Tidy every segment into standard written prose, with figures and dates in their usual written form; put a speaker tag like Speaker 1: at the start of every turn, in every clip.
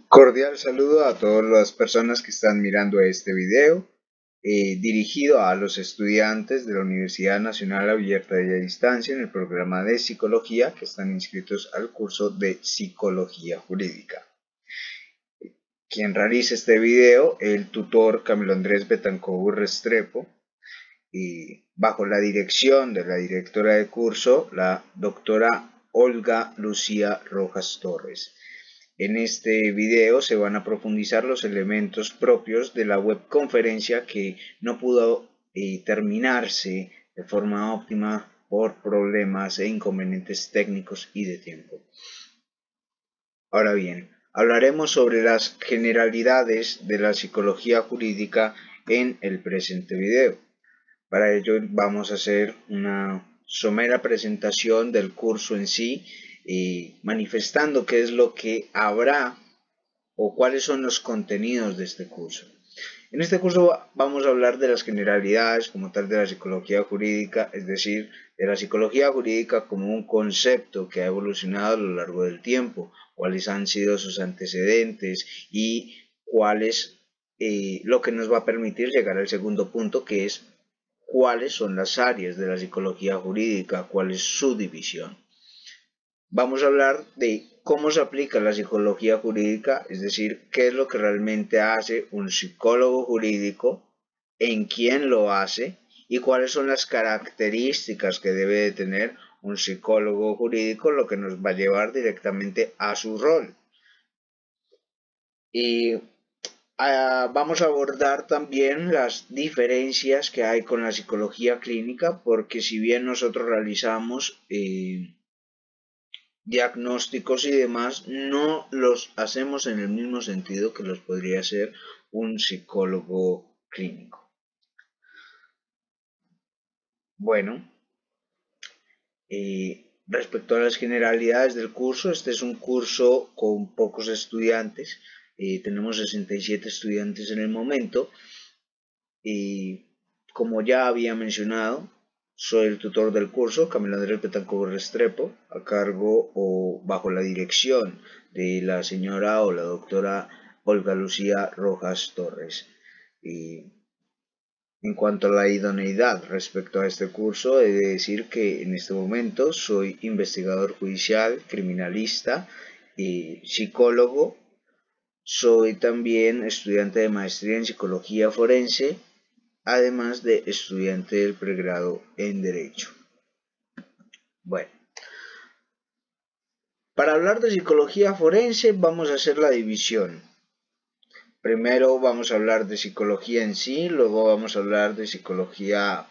Speaker 1: Cordial saludo a todas las personas que están mirando este video, dirigido a los estudiantes de la Universidad Nacional Abierta y a Distancia en el programa de Psicología que están inscritos al curso de Psicología Jurídica. Quien realiza este video, el tutor Camilo Andrés Betancourt Restrepo, y bajo la dirección de la directora de curso, la doctora Olga Lucía Rojas Torres. En este video se van a profundizar los elementos propios de la webconferencia que no pudo terminarse de forma óptima por problemas e inconvenientes técnicos y de tiempo. Ahora bien, hablaremos sobre las generalidades de la psicología jurídica en el presente video. Para ello vamos a hacer una somera presentación del curso en sí, manifestando qué es lo que habrá o cuáles son los contenidos de este curso. En este curso vamos a hablar de las generalidades como tal de la psicología jurídica, es decir, de la psicología jurídica como un concepto que ha evolucionado a lo largo del tiempo, cuáles han sido sus antecedentes y cuáles lo que nos va a permitir llegar al segundo punto, que es cuáles son las áreas de la psicología jurídica, cuál es su división. Vamos a hablar de cómo se aplica la psicología jurídica, es decir, qué es lo que realmente hace un psicólogo jurídico, en quién lo hace y cuáles son las características que debe de tener un psicólogo jurídico, lo que nos va a llevar directamente a su rol. Y vamos a abordar también las diferencias que hay con la psicología clínica, porque si bien nosotros realizamos diagnósticos y demás, no los hacemos en el mismo sentido que los podría hacer un psicólogo clínico. Bueno, respecto a las generalidades del curso, este es un curso con pocos estudiantes, tenemos 67 estudiantes en el momento, y como ya había mencionado, soy el tutor del curso, Camilo Andrés Betancourt Restrepo, a cargo o bajo la dirección de la señora o la doctora Olga Lucía Rojas Torres. Y en cuanto a la idoneidad respecto a este curso, he de decir que en este momento soy investigador judicial, criminalista y psicólogo. Soy también estudiante de maestría en psicología forense, además de estudiante del pregrado en Derecho. Bueno, para hablar de psicología forense vamos a hacer la división. Primero vamos a hablar de psicología en sí, luego vamos a hablar de psicología,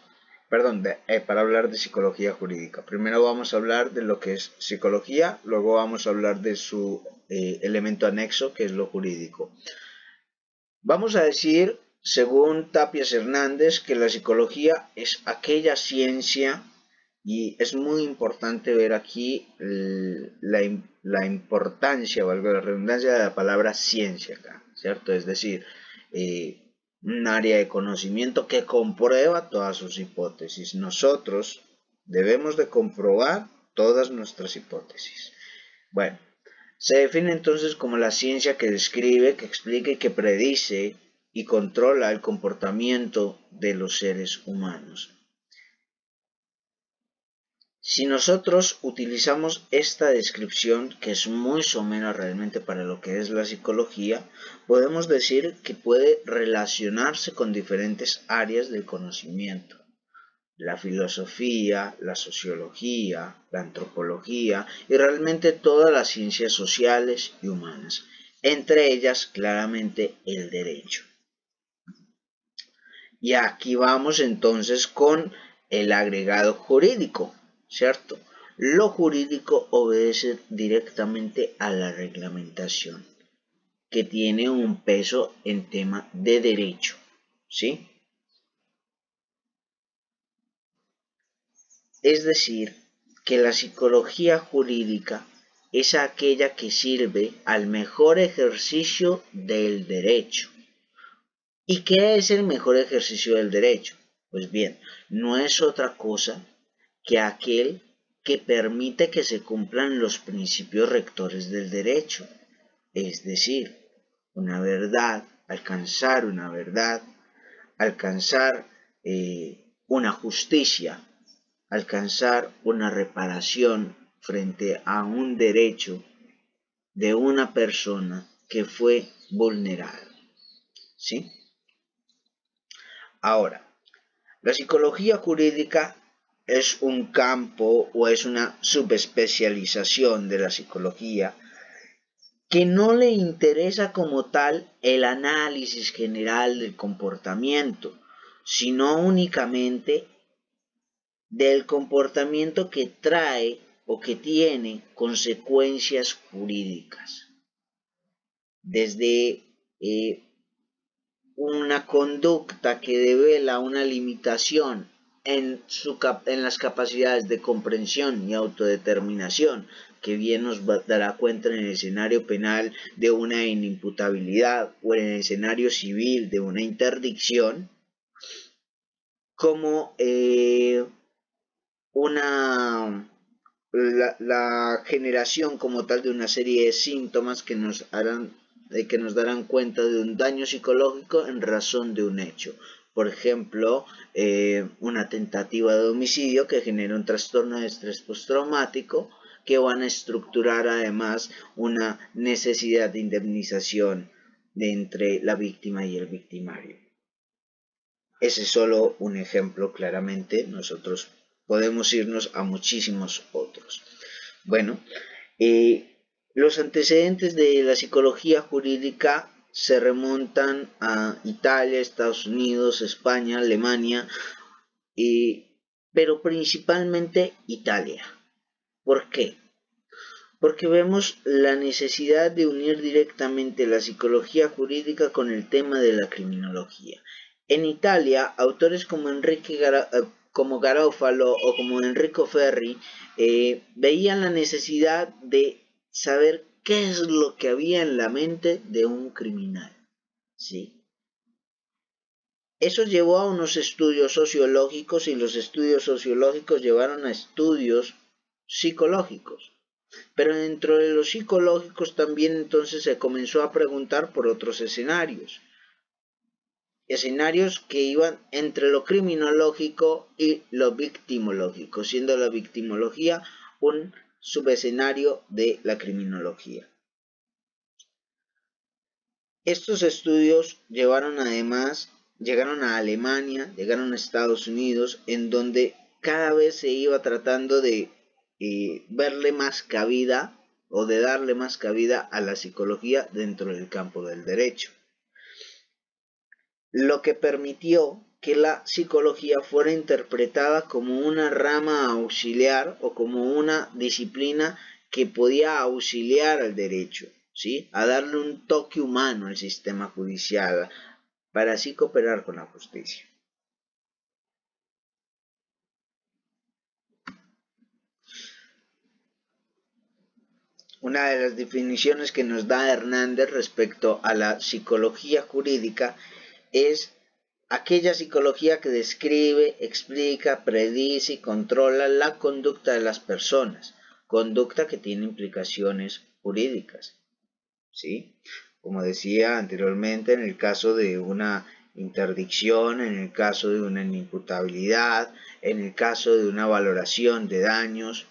Speaker 1: para hablar de psicología jurídica. Primero vamos a hablar de lo que es psicología, luego vamos a hablar de su elemento anexo, que es lo jurídico. Vamos a decir, según Tapias Hernández, que la psicología es aquella ciencia, y es muy importante ver aquí la importancia, valga la redundancia, de la palabra ciencia acá, ¿cierto? Es decir, un área de conocimiento que comprueba todas sus hipótesis. Nosotros debemos de comprobar todas nuestras hipótesis. Bueno, se define entonces como la ciencia que describe, que explica y que predice y controla el comportamiento de los seres humanos. Si nosotros utilizamos esta descripción, que es muy somera realmente para lo que es la psicología, podemos decir que puede relacionarse con diferentes áreas del conocimiento. La filosofía, la sociología, la antropología y realmente todas las ciencias sociales y humanas, entre ellas claramente el derecho. Y aquí vamos entonces con el agregado jurídico, ¿cierto? Lo jurídico obedece directamente a la reglamentación, que tiene un peso en tema de derecho, ¿sí? Es decir, que la psicología jurídica es aquella que sirve al mejor ejercicio del derecho. ¿Y qué es el mejor ejercicio del derecho? Pues bien, no es otra cosa que aquel
Speaker 2: que permite que se cumplan los principios rectores del derecho, es decir, una verdad, alcanzar una verdad, alcanzar una justicia, alcanzar una reparación frente a un derecho de una persona que fue vulnerada. ¿Sí? Ahora, la psicología jurídica es un campo o es una subespecialización de la psicología que no le interesa como tal el análisis general del comportamiento, sino únicamente del comportamiento que trae o que tiene consecuencias jurídicas. Desde una conducta que devela una limitación en las capacidades de comprensión y autodeterminación, que bien nos dará cuenta en el escenario penal de una inimputabilidad o en el escenario civil de una interdicción, como la generación como tal de una serie de síntomas que nos darán cuenta de un daño psicológico en razón de un hecho. Por ejemplo, una tentativa de homicidio que genera un trastorno de estrés postraumático, que van a estructurar además una necesidad de indemnización entre la víctima y el victimario. Ese es solo un ejemplo, claramente. Nosotros podemos irnos a muchísimos otros. Bueno, los antecedentes de la psicología jurídica se remontan a Italia, Estados Unidos, España, Alemania, pero principalmente Italia. ¿Por qué? Porque vemos la necesidad de unir directamente la psicología jurídica con el tema de la criminología. En Italia, autores como como Garofalo o como Enrico Ferri veían la necesidad de saber qué es lo que había en la mente de un criminal. ¿Sí? Eso llevó a unos estudios sociológicos y los estudios sociológicos llevaron a estudios psicológicos. Pero dentro de los psicológicos también entonces se comenzó a preguntar por otros escenarios. Escenarios que iban entre lo criminológico y lo victimológico, siendo la victimología un subescenario de la criminología. Estos estudios llegaron a Alemania, llegaron a Estados Unidos, en donde cada vez se iba tratando de verle más cabida o de darle más cabida a la psicología dentro del campo del derecho. Lo que permitió que la psicología fuera interpretada como una rama auxiliar o como una disciplina que podía auxiliar al derecho, ¿sí? A darle un toque humano al sistema judicial para así cooperar con la justicia. Una de las definiciones que nos da Hernández respecto a la psicología jurídica es aquella psicología que describe, explica, predice y controla la conducta de las personas, conducta que tiene implicaciones jurídicas. ¿Sí? Como decía anteriormente, en el caso de una interdicción, en el caso de una inimputabilidad, en el caso de una valoración de daños,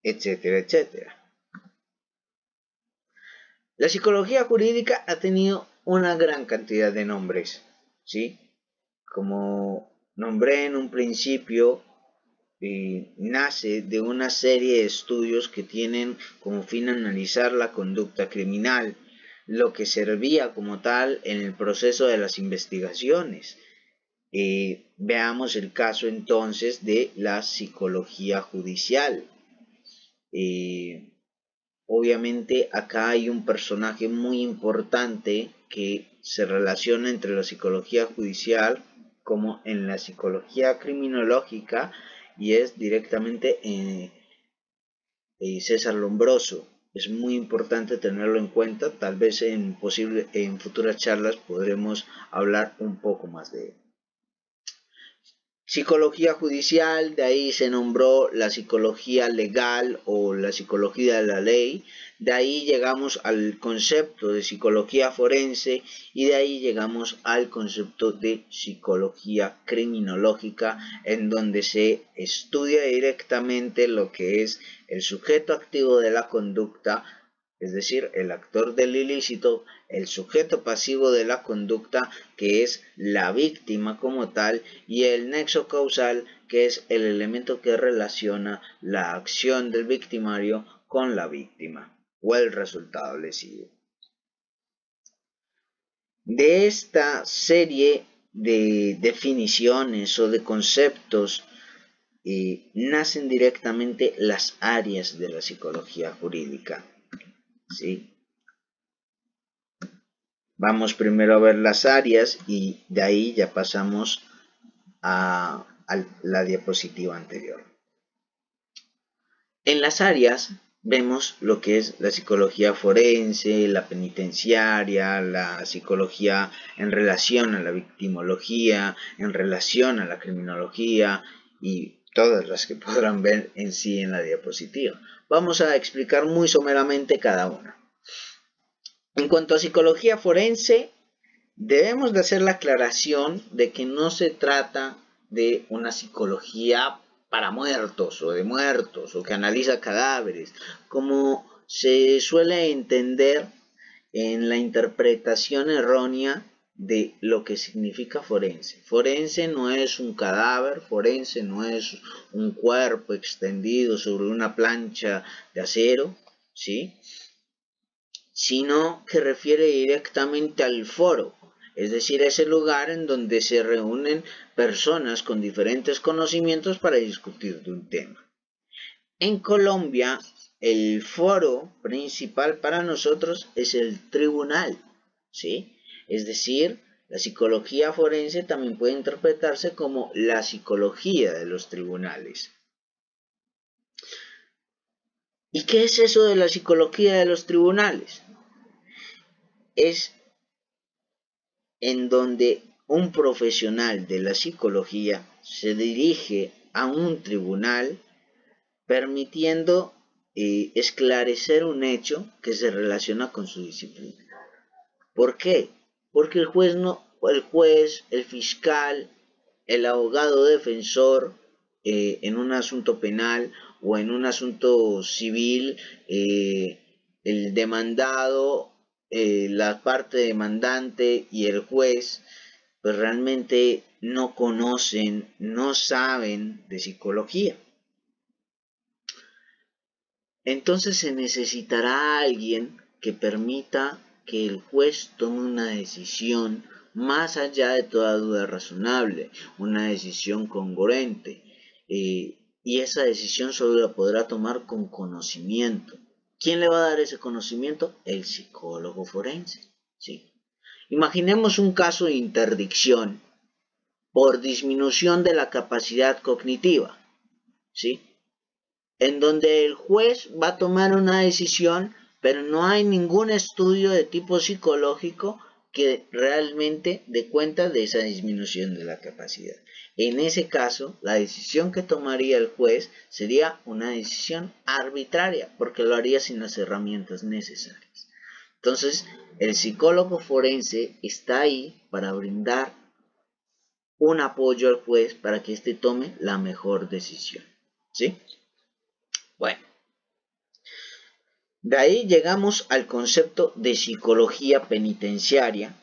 Speaker 2: etcétera, etcétera. La psicología jurídica ha tenido una gran cantidad de nombres, ¿sí? Como nombré en un principio, nace de una serie de estudios que tienen como fin analizar la conducta criminal, lo que servía como tal en el proceso de las investigaciones. Veamos el caso entonces de la psicología judicial. Obviamente acá hay un personaje muy importante que se relaciona entre la psicología judicial como en la psicología criminológica y es directamente César Lombroso. Es muy importante tenerlo en cuenta, tal vez en futuras charlas podremos hablar un poco más de él. Psicología judicial, de ahí se nombró la psicología legal o la psicología de la ley, de ahí llegamos al concepto de psicología forense y de ahí llegamos al concepto de psicología criminológica, en donde se estudia directamente lo que es el sujeto activo de la conducta, es decir, el actor del ilícito, el sujeto pasivo de la conducta, que es la víctima como tal, y el nexo causal, que es el elemento que relaciona la acción del victimario con la víctima o el resultado lesivo. De esta serie de definiciones o de conceptos nacen directamente las áreas de la psicología jurídica. ¿Sí? Vamos primero a ver las áreas y de ahí ya pasamos a la diapositiva anterior. En las áreas vemos lo que es la psicología forense, la penitenciaria, la psicología en relación a la victimología, en relación a la criminología y todas las que podrán ver en sí en la diapositiva. Vamos a explicar muy someramente cada una. En cuanto a psicología forense, debemos de hacer la aclaración de que no se trata de una psicología para muertos o que analiza cadáveres, como se suele entender en la interpretación errónea de lo que significa forense. Forense no es un cadáver, forense no es un cuerpo extendido sobre una plancha de acero, ¿sí? Sino que refiere directamente al foro, es decir, ese lugar en donde se reúnen personas con diferentes conocimientos para discutir de un tema. En Colombia, el foro principal para nosotros es el tribunal, ¿sí? Es decir, la psicología forense también puede interpretarse como la psicología de los tribunales. ¿Y qué es eso de la psicología de los tribunales? Es en donde un profesional de la psicología se dirige a un tribunal permitiendo esclarecer un hecho que se relaciona con su disciplina. ¿Por qué? Porque el juez, el fiscal, el abogado defensor en un asunto penal o en un asunto civil, el demandado, la parte demandante y el juez, pues realmente no conocen, no saben de psicología. Entonces se necesitará alguien que permita que el juez tome una decisión más allá de toda duda razonable, una decisión congruente, y esa decisión solo la podrá tomar con conocimiento. ¿Quién le va a dar ese conocimiento? El psicólogo forense. ¿Sí? Imaginemos un caso de interdicción por disminución de la capacidad cognitiva, ¿sí? En donde el juez va a tomar una decisión, pero no hay ningún estudio de tipo psicológico que realmente dé cuenta de esa disminución de la capacidad. En ese caso, la decisión que tomaría el juez sería una decisión arbitraria, porque lo haría sin las herramientas necesarias. Entonces, el psicólogo forense está ahí para brindar un apoyo al juez para que éste tome la mejor decisión. ¿Sí? Bueno, de ahí llegamos al concepto de psicología penitenciaria,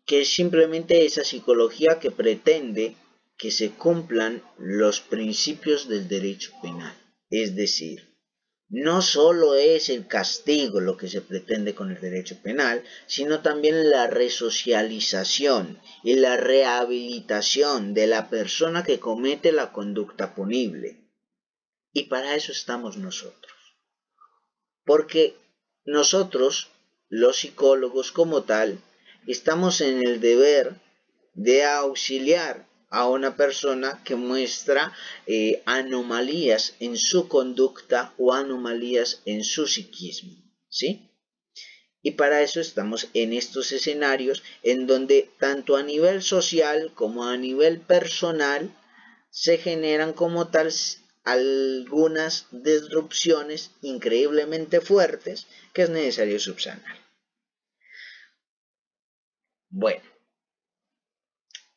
Speaker 2: que es simplemente esa psicología que pretende que se cumplan los principios del derecho penal. Es decir, no solo es el castigo lo que se pretende con el derecho penal, sino también la resocialización y la rehabilitación de la persona que comete la conducta punible. Y para eso estamos nosotros. Porque nosotros, los psicólogos como tal, estamos en el deber de auxiliar a una persona que muestra anomalías en su conducta o anomalías en su psiquismo, ¿sí? Y para eso estamos en estos escenarios en donde tanto a nivel social como a nivel personal se generan como tal algunas disrupciones increíblemente fuertes que es necesario subsanar. Bueno,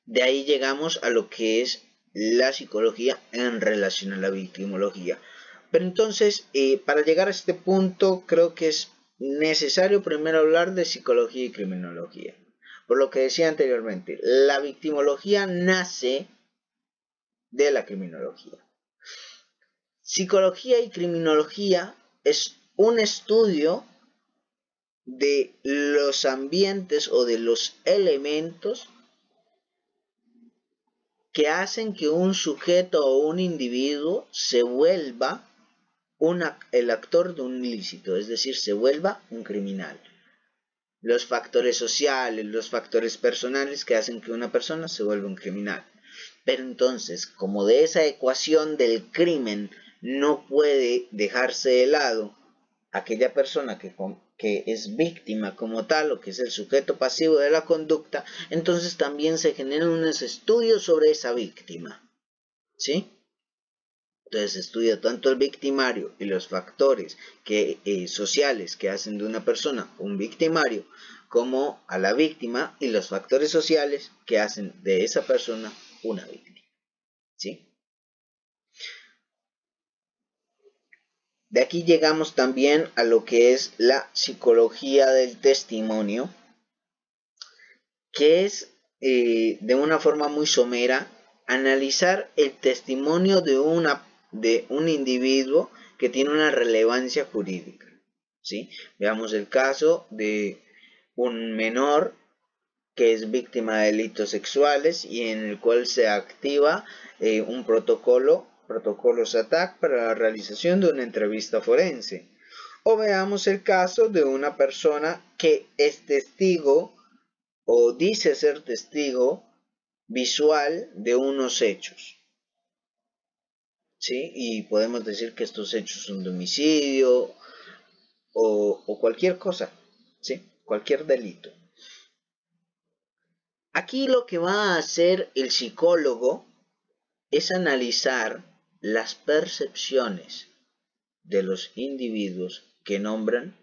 Speaker 2: de ahí llegamos a lo que es la psicología en relación a la victimología. Pero entonces, para llegar a este punto, creo que es necesario primero hablar de psicología y criminología. Por lo que decía anteriormente, la victimología nace de la criminología. Psicología y criminología es un estudio de los ambientes o de los elementos que hacen que un sujeto o un individuo se vuelva el actor de un ilícito, es decir, se vuelva un criminal. Los factores sociales, los factores personales que hacen que una persona se vuelva un criminal. Pero entonces, como de esa ecuación del crimen no puede dejarse de lado aquella persona que es víctima como tal o que es el sujeto pasivo de la conducta, entonces también se generan unos estudios sobre esa víctima, ¿sí? Entonces se estudia tanto el victimario y los factores sociales que hacen de una persona un victimario, como a la víctima y los factores sociales que hacen de esa persona una víctima, ¿sí? De aquí llegamos también a lo que es la psicología del testimonio, que es de una forma muy somera analizar el testimonio de un individuo que tiene una relevancia jurídica, ¿sí? Veamos el caso de un menor que es víctima de delitos sexuales y en el cual se activa un protocolo SATAC para la realización de una entrevista forense. O veamos el caso de una persona que es testigo o dice ser testigo visual de unos hechos, ¿sí? Y podemos decir que estos hechos son de homicidio o cualquier cosa, ¿sí? Cualquier delito. Aquí lo que va a hacer el psicólogo es analizar las percepciones de los individuos que nombran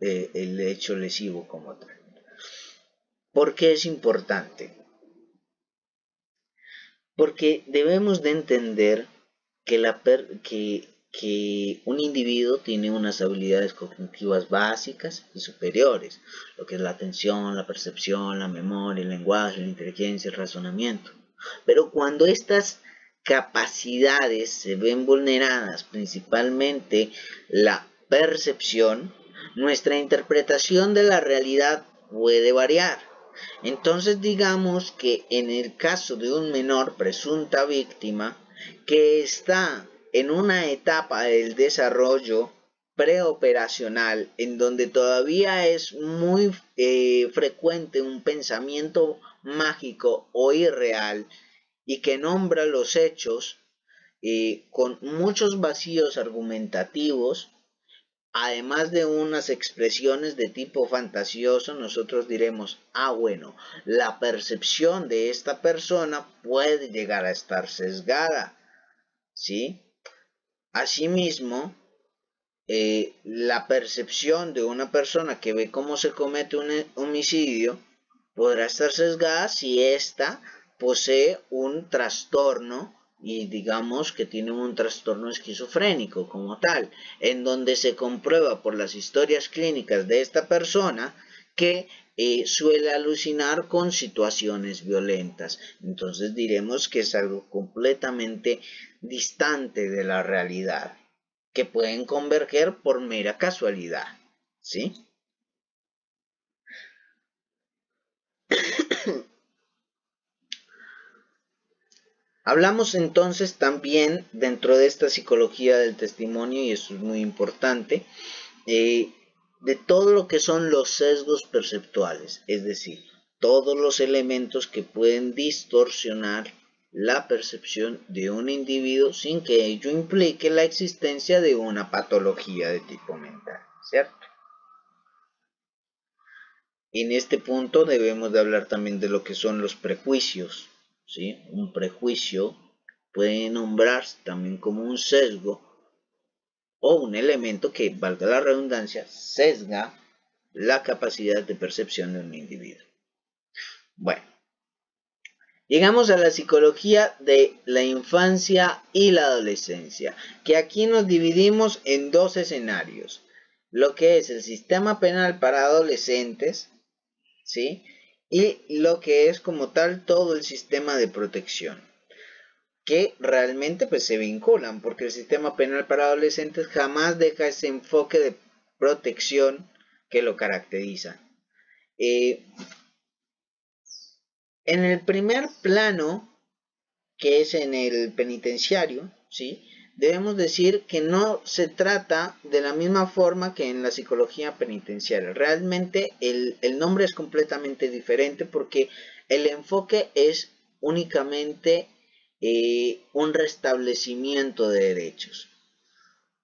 Speaker 2: el hecho lesivo como tal. ¿Por qué es importante? Porque debemos de entender que un individuo tiene unas habilidades cognitivas básicas y superiores, lo que es la atención, la percepción, la memoria, el lenguaje, la inteligencia, el razonamiento. Pero cuando estas capacidades se ven vulneradas, principalmente la percepción, nuestra interpretación de la realidad puede variar. Entonces digamos que en el caso de un menor presunta víctima que está en una etapa del desarrollo preoperacional en donde todavía es muy frecuente un pensamiento mágico o irreal y que nombra los hechos con muchos vacíos argumentativos, además de unas expresiones de tipo fantasioso, nosotros diremos, bueno, la percepción de esta persona puede llegar a estar sesgada, ¿sí? Asimismo, la percepción de una persona que ve cómo se comete un homicidio podrá estar sesgada si ésta posee un trastorno y digamos que tiene un trastorno esquizofrénico como tal, en donde se comprueba por las historias clínicas de esta persona que suele alucinar con situaciones violentas. Entonces diremos que es algo completamente distante de la realidad, que pueden converger por mera casualidad, ¿sí? Hablamos entonces también dentro de esta psicología del testimonio, y eso es muy importante, de todo lo que son los sesgos perceptuales, es decir, todos los elementos que pueden distorsionar la percepción de un individuo sin que ello implique la existencia de una patología de tipo mental, ¿cierto? En este punto debemos de hablar también de lo que son los prejuicios, ¿sí? Un prejuicio puede nombrarse también como un sesgo o un elemento que, valga la redundancia, sesga la capacidad de percepción de un individuo. Bueno, llegamos a la psicología de la infancia y la adolescencia, que aquí nos dividimos en dos escenarios. Lo que es el sistema penal para adolescentes, ¿sí? Y lo que es como tal todo el sistema de protección, que realmente pues se vinculan, porque el sistema penal para adolescentes jamás deja ese enfoque de protección que lo caracteriza. En el primer plano, que es en el penitenciario, ¿sí? Debemos decir que no se trata de la misma forma que en la psicología penitenciaria. Realmente el nombre es completamente diferente porque el enfoque es únicamente un restablecimiento de derechos.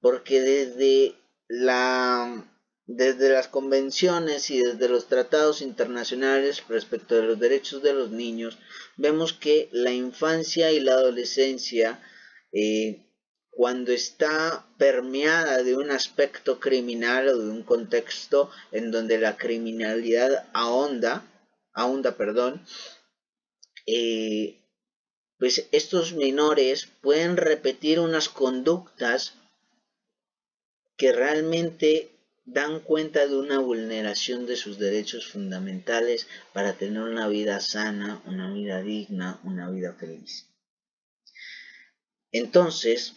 Speaker 2: Porque desde las convenciones y desde los tratados internacionales respecto de los derechos de los niños, vemos que la infancia y la adolescencia, cuando está permeada de un aspecto criminal o de un contexto en donde la criminalidad ahonda, pues estos menores pueden repetir unas conductas que realmente dan cuenta de una vulneración de sus derechos fundamentales para tener una vida sana, una vida digna, una vida feliz. Entonces,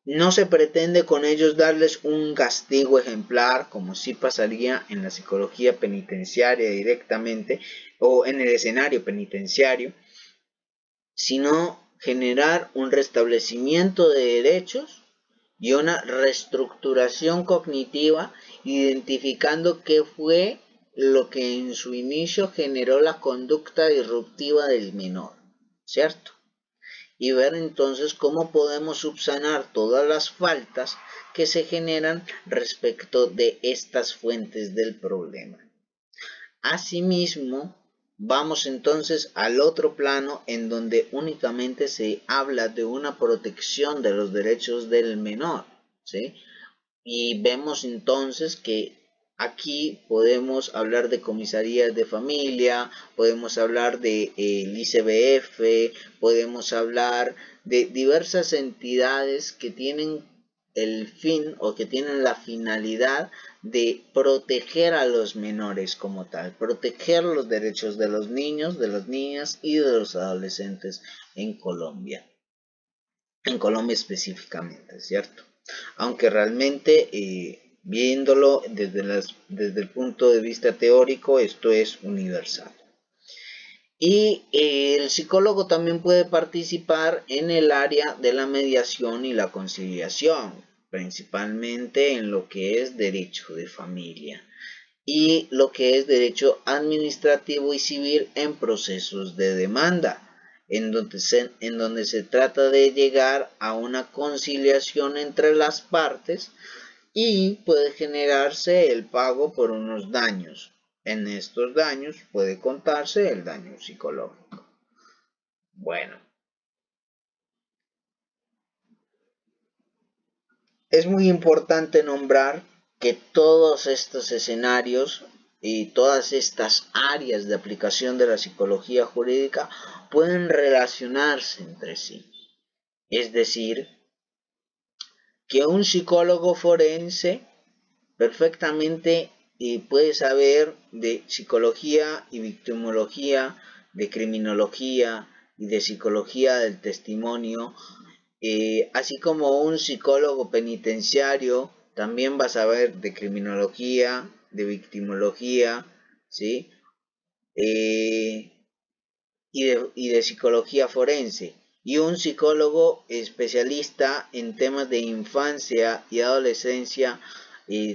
Speaker 2: no se pretende con ellos darles un castigo ejemplar, como sí pasaría en la psicología penitenciaria directamente o en el escenario penitenciario, sino generar un restablecimiento de derechos y una reestructuración cognitiva, identificando qué fue lo que en su inicio generó la conducta disruptiva del menor, ¿cierto? Y ver entonces cómo podemos subsanar todas las faltas que se generan respecto de estas fuentes del problema. Asimismo, vamos entonces al otro plano en donde únicamente se habla de una protección de los derechos del menor, ¿sí? Y vemos entonces que aquí podemos hablar de comisarías de familia, podemos hablar de ICBF, podemos hablar de diversas entidades que tienen el fin o que tienen la finalidad de proteger a los menores como tal, proteger los derechos de los niños, de las niñas y de los adolescentes en Colombia específicamente, ¿cierto? Aunque realmente viéndolo desde el punto de vista teórico, esto es universal. Y el psicólogo también puede participar en el área de la mediación y la conciliación, principalmente en lo que es derecho de familia y lo que es derecho administrativo y civil en procesos de demanda, en donde se trata de llegar a una conciliación entre las partes y puede generarse el pago por unos daños. En estos daños puede contarse el daño psicológico. Bueno, es muy importante nombrar que todos estos escenarios y todas estas áreas de aplicación de la psicología jurídica pueden relacionarse entre sí. Es decir, que un psicólogo forense perfectamente puede saber de psicología y victimología, de criminología y de psicología del testimonio, así como un psicólogo penitenciario también va a saber de criminología, de victimología, ¿sí? Y de psicología forense. Y un psicólogo especialista en temas de infancia y adolescencia,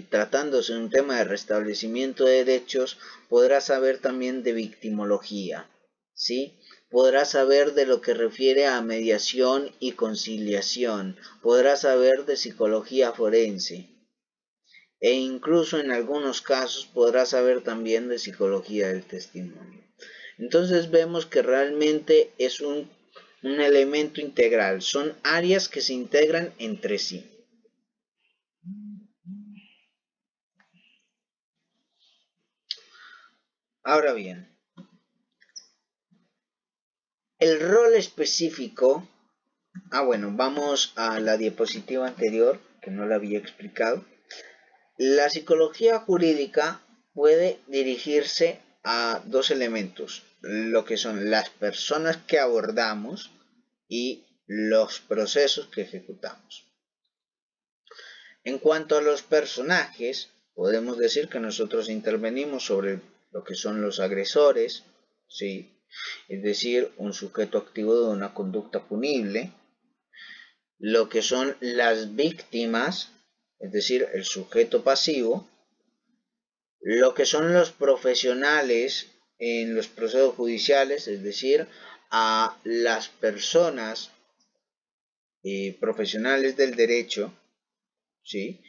Speaker 2: tratándose de un tema de restablecimiento de derechos, podrá saber también de victimología, ¿sí? Podrá saber de lo que refiere a mediación y conciliación, podrá saber de psicología forense. e incluso en algunos casos podrá saber también de psicología del testimonio. Entonces vemos que realmente es un elemento integral, son áreas que se integran entre sí. Ahora bien, el rol específico, vamos a la diapositiva anterior, que no la había explicado. La psicología jurídica puede dirigirse a dos elementos, lo que son las personas que abordamos y los procesos que ejecutamos. En cuanto a los personajes, podemos decir que nosotros intervenimos sobre lo que son los agresores, ¿sí? Es decir, un sujeto activo de una conducta punible, lo que son las víctimas, es decir, el sujeto pasivo, lo que son los profesionales en los procesos judiciales, es decir, a las personas profesionales del derecho, ¿sí?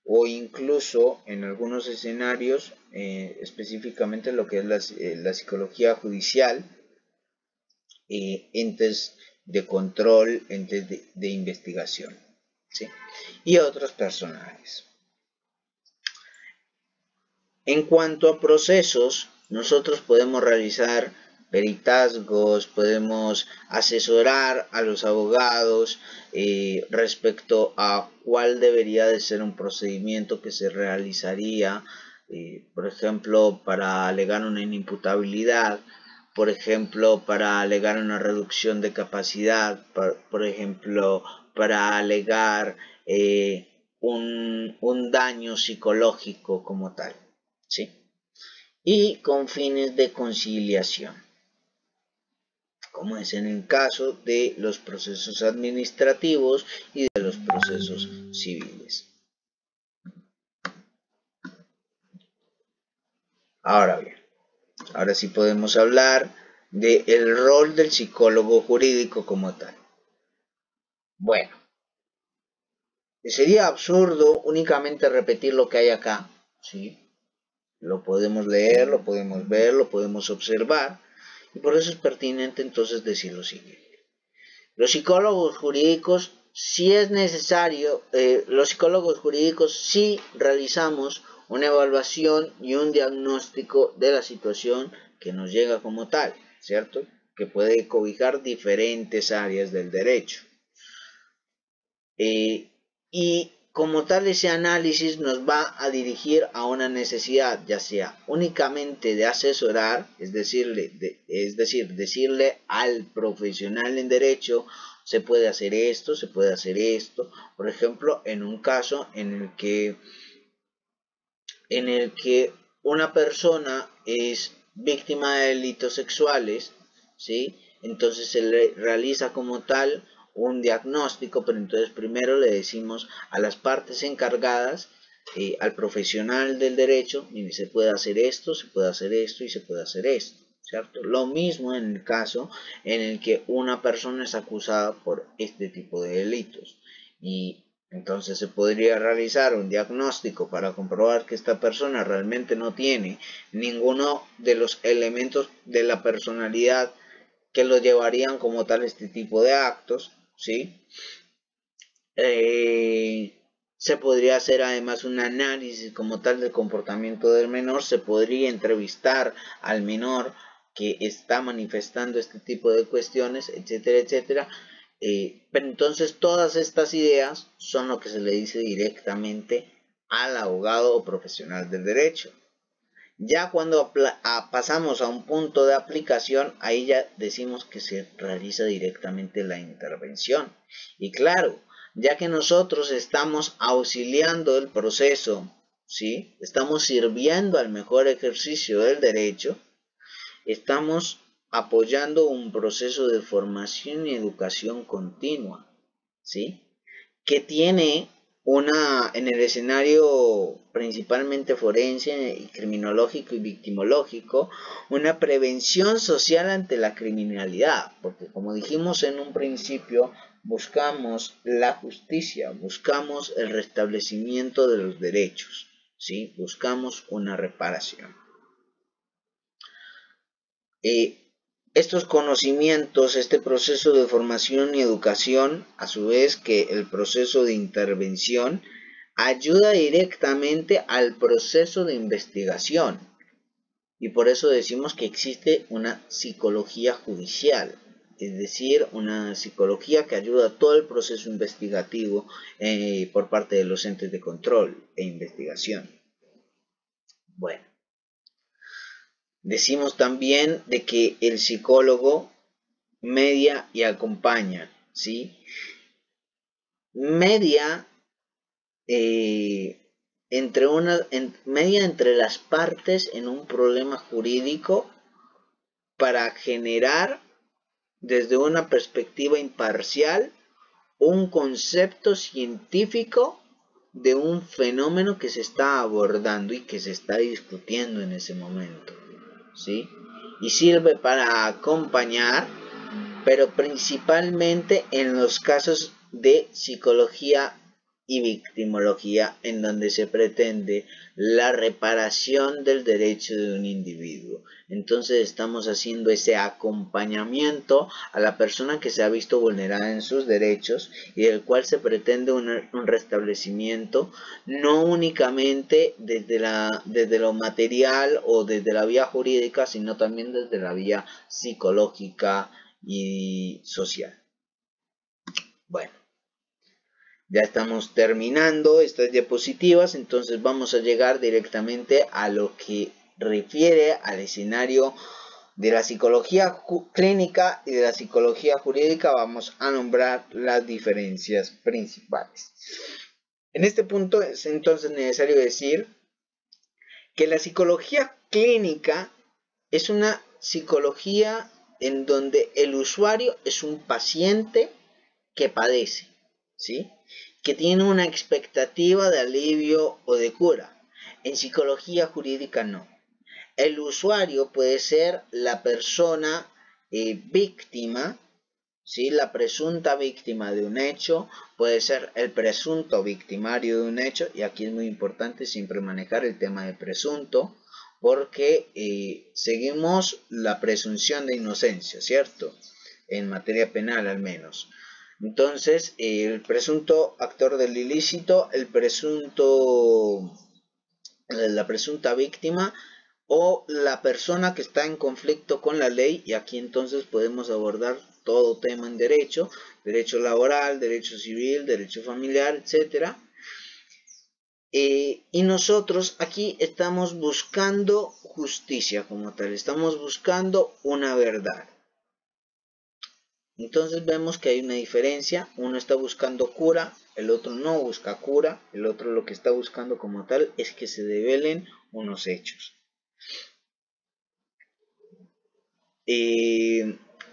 Speaker 2: O incluso en algunos escenarios, específicamente lo que es la psicología judicial, entes de control, entes de investigación, ¿sí? Y otros personajes. En cuanto a procesos, nosotros podemos realizar peritazgos, podemos asesorar a los abogados respecto a cuál debería de ser un procedimiento que se realizaría, por ejemplo, para alegar una inimputabilidad, por ejemplo, para alegar una reducción de capacidad, por ejemplo, para alegar un daño psicológico como tal, ¿sí? Y con fines de conciliación, como es en el caso de los procesos administrativos y de los procesos civiles. Ahora bien, ahora sí podemos hablar del rol del psicólogo jurídico como tal. Bueno, sería absurdo únicamente repetir lo que hay acá, ¿sí? Lo podemos leer, lo podemos ver, lo podemos observar, y por eso es pertinente entonces decir lo siguiente. Los psicólogos jurídicos, si es necesario, los psicólogos jurídicos sí realizamos una evaluación y un diagnóstico de la situación que nos llega como tal, ¿cierto? Que puede cobijar diferentes áreas del derecho. Y como tal ese análisis nos va a dirigir a una necesidad, ya sea únicamente de asesorar, es decir, decirle al profesional en derecho, se puede hacer esto, se puede hacer esto. Por ejemplo, en un caso en el que una persona es víctima de delitos sexuales, ¿sí? Entonces se le realiza como tal un diagnóstico, pero entonces primero le decimos a las partes encargadas, al profesional del derecho, y se puede hacer esto, se puede hacer esto y se puede hacer esto, ¿cierto? Lo mismo en el caso en el que una persona es acusada por este tipo de delitos, y entonces se podría realizar un diagnóstico para comprobar que esta persona realmente no tiene ninguno de los elementos de la personalidad que lo llevarían como tal este tipo de actos, ¿sí? Se podría hacer además un análisis como tal del comportamiento del menor, se podría entrevistar al menor que está manifestando este tipo de cuestiones, etcétera, etcétera. Pero entonces todas estas ideas son lo que se le dice directamente al abogado o profesional del derecho. Ya cuando pasamos a un punto de aplicación, ahí ya decimos que se realiza directamente la intervención. Y claro, ya que nosotros estamos auxiliando el proceso, ¿sí? Estamos sirviendo al mejor ejercicio del derecho, estamos apoyando un proceso de formación y educación continua, ¿sí? Que tiene en el escenario principalmente forense y criminológico y victimológico, una prevención social ante la criminalidad, porque como dijimos en un principio, buscamos la justicia, buscamos el restablecimiento de los derechos, ¿sí? Buscamos una reparación. Estos conocimientos, este proceso de formación y educación, a su vez que el proceso de intervención, ayuda directamente al proceso de investigación. Y por eso decimos que existe una psicología judicial, es decir, una psicología que ayuda a todo el proceso investigativo por parte de los entes de control e investigación. Bueno, decimos también de que el psicólogo media y acompaña, ¿sí? Media media entre las partes en un problema jurídico para generar desde una perspectiva imparcial un concepto científico de un fenómeno que se está abordando y que se está discutiendo en ese momento, ¿sí? Y sirve para acompañar, pero principalmente en los casos de psicología y victimología, en donde se pretende la reparación del derecho de un individuo. Entonces estamos haciendo ese acompañamiento a la persona que se ha visto vulnerada en sus derechos y del cual se pretende un restablecimiento no únicamente desde lo material o desde la vía jurídica, sino también desde la vía psicológica y social. Bueno, ya estamos terminando estas diapositivas, entonces vamos a llegar directamente a lo que refiere al escenario de la psicología clínica y de la psicología jurídica. Vamos a nombrar las diferencias principales. En este punto es entonces necesario decir que la psicología clínica es una psicología en donde el usuario es un paciente que padece, ¿sí? Que tiene una expectativa de alivio o de cura. En psicología jurídica no. El usuario puede ser la persona víctima, ¿sí? La presunta víctima de un hecho, puede ser el presunto victimario de un hecho, y aquí es muy importante siempre manejar el tema de presunto, porque seguimos la presunción de inocencia, ¿cierto? En materia penal al menos. Entonces, el presunto actor del ilícito, la presunta víctima o la persona que está en conflicto con la ley, y aquí entonces podemos abordar todo tema en derecho, derecho laboral, derecho civil, derecho familiar, etc. Y nosotros aquí estamos buscando justicia como tal, estamos buscando una verdad. Entonces vemos que hay una diferencia, uno está buscando cura, el otro no busca cura, el otro lo que está buscando como tal es que se develen unos hechos.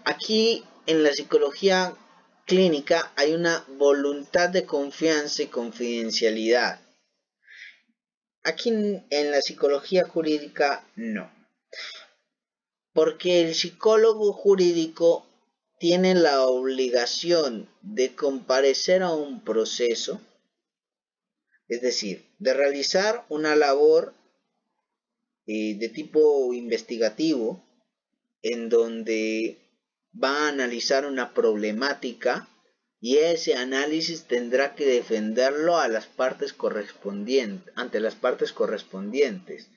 Speaker 2: Aquí en la psicología clínica hay una voluntad de confianza y confidencialidad. Aquí en la psicología jurídica no. Porque el psicólogo jurídico tiene la obligación de comparecer a un proceso, es decir, de realizar una labor de tipo investigativo en donde va a analizar una problemática y ese análisis tendrá que defenderlo a las partes correspondientes, ante las partes correspondientes,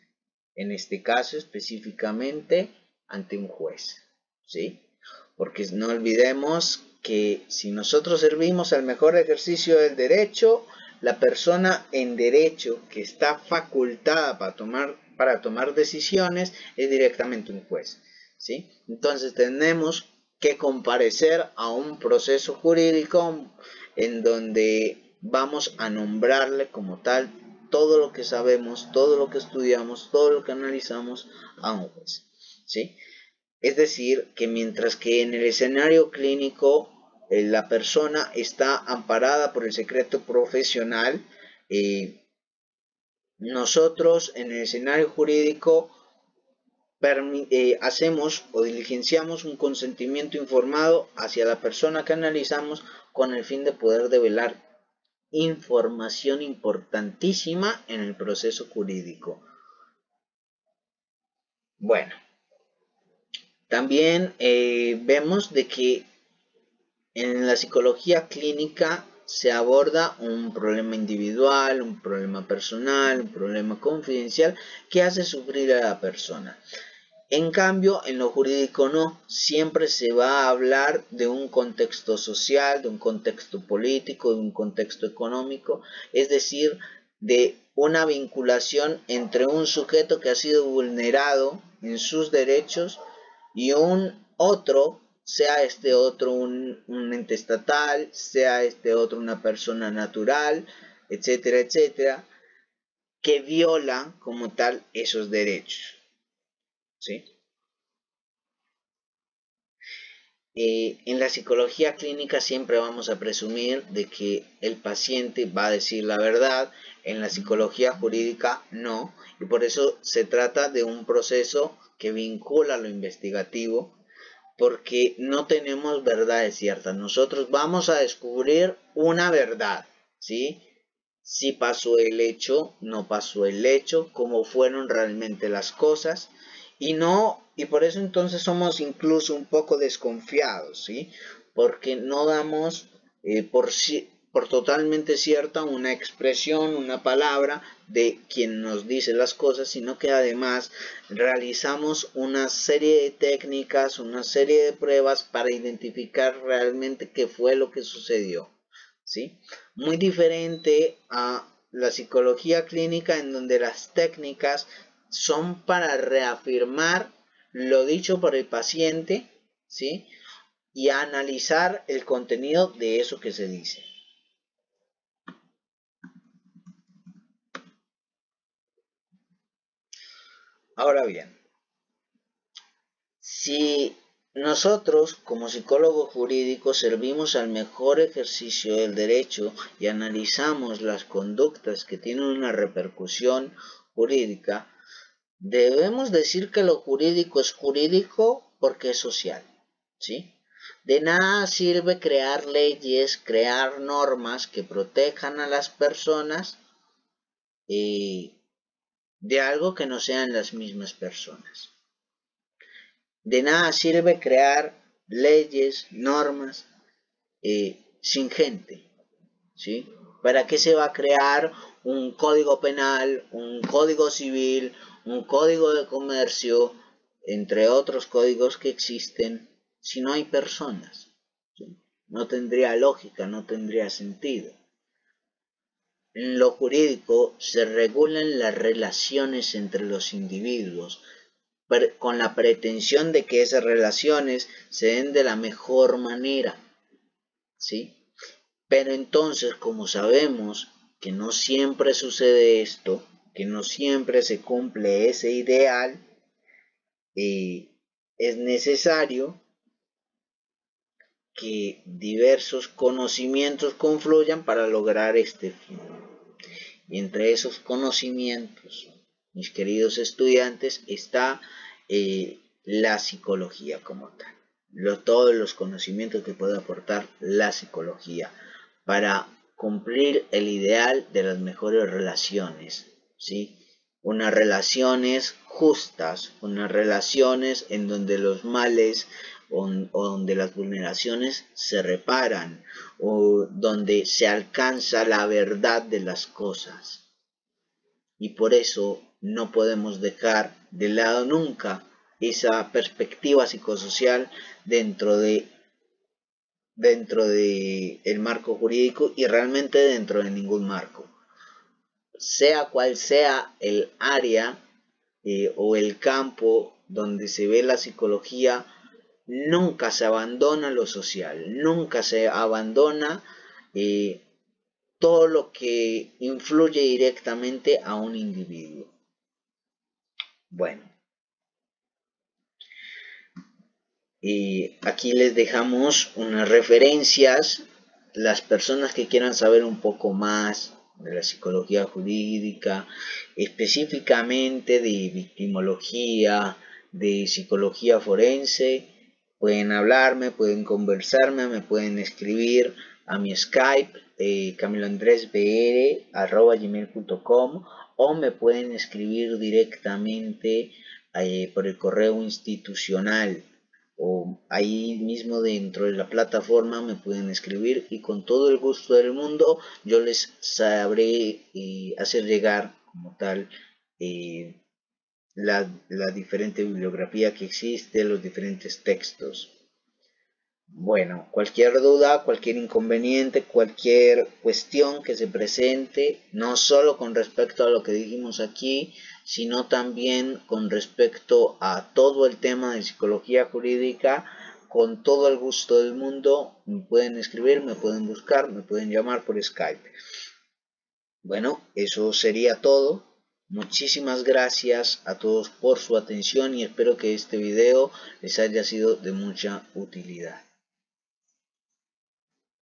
Speaker 2: en este caso específicamente ante un juez, ¿sí? Porque no olvidemos que si nosotros servimos al mejor ejercicio del derecho, la persona en derecho que está facultada para tomar decisiones es directamente un juez, ¿sí? Entonces tenemos que comparecer a un proceso jurídico en donde vamos a nombrarle como tal todo lo que sabemos, todo lo que estudiamos, todo lo que analizamos a un juez, ¿sí? Es decir, que mientras que en el escenario clínico la persona está amparada por el secreto profesional, nosotros en el escenario jurídico hacemos o diligenciamos un consentimiento informado hacia la persona que analizamos con el fin de poder develar información importantísima en el proceso jurídico. Bueno, también vemos de que en la psicología clínica se aborda un problema individual, un problema personal, un problema confidencial que hace sufrir a la persona. En cambio, en lo jurídico no, siempre se va a hablar de un contexto social, de un contexto político, de un contexto económico, es decir, de una vinculación entre un sujeto que ha sido vulnerado en sus derechos y un otro, sea este otro un ente estatal, sea este otro una persona natural, etcétera, etcétera, que viola como tal esos derechos. ¿Sí? En la psicología clínica siempre vamos a presumir de que el paciente va a decir la verdad, en la psicología jurídica no, y por eso se trata de un proceso que vincula lo investigativo, porque no tenemos verdades ciertas. Nosotros vamos a descubrir una verdad, ¿sí? Si pasó el hecho, no pasó el hecho, cómo fueron realmente las cosas, y por eso entonces somos incluso un poco desconfiados, ¿sí? Porque no damos por totalmente cierta una expresión, una palabra de quien nos dice las cosas, sino que además realizamos una serie de técnicas, una serie de pruebas para identificar realmente qué fue lo que sucedió, ¿sí? Muy diferente a la psicología clínica, en donde las técnicas son para reafirmar lo dicho por el paciente, ¿sí? Y analizar el contenido de eso que se dice. Ahora bien, si nosotros como psicólogos jurídicos servimos al mejor ejercicio del derecho y analizamos las conductas que tienen una repercusión jurídica, debemos decir que lo jurídico es jurídico porque es social, ¿sí? De nada sirve crear leyes, crear normas que protejan a las personas de algo que no sean las mismas personas. De nada sirve crear leyes, normas sin gente, ¿sí? ¿Para qué se va a crear un código penal, un código civil, un código de comercio, entre otros códigos que existen, si no hay personas? ¿Sí? No tendría lógica, no tendría sentido. En lo jurídico se regulan las relaciones entre los individuos, con la pretensión de que esas relaciones se den de la mejor manera, ¿sí? Pero entonces, como sabemos que no siempre sucede esto, que no siempre se cumple ese ideal, es necesario que diversos conocimientos confluyan para lograr este fin. Y entre esos conocimientos, mis queridos estudiantes, está la psicología como tal. Todos los conocimientos que puede aportar la psicología para cumplir el ideal de las mejores relaciones, ¿sí? Unas relaciones justas, unas relaciones en donde los males o donde las vulneraciones se reparan, o donde se alcanza la verdad de las cosas. Y por eso no podemos dejar de lado nunca esa perspectiva psicosocial dentro de el marco jurídico, y realmente dentro de ningún marco. Sea cual sea el área o el campo donde se ve la psicología, nunca se abandona lo social, nunca se abandona todo lo que influye directamente a un individuo. Bueno, y aquí les dejamos unas referencias. Las personas que quieran saber un poco más de la psicología jurídica, específicamente de victimología, de psicología forense, pueden hablarme, pueden conversarme, me pueden escribir a mi Skype, camiloandresbr@gmail.com, o me pueden escribir directamente por el correo institucional, o ahí mismo dentro de la plataforma me pueden escribir, y con todo el gusto del mundo yo les sabré hacer llegar como tal la diferente bibliografía que existe, los diferentes textos. Bueno, cualquier duda, cualquier inconveniente, cualquier cuestión que se presente, no solo con respecto a lo que dijimos aquí, sino también con respecto a todo el tema de psicología jurídica, con todo el gusto del mundo, me pueden escribir, me pueden buscar, me pueden llamar por Skype. Bueno, eso sería todo. Muchísimas gracias a todos por su atención y espero que este video les haya sido de mucha utilidad.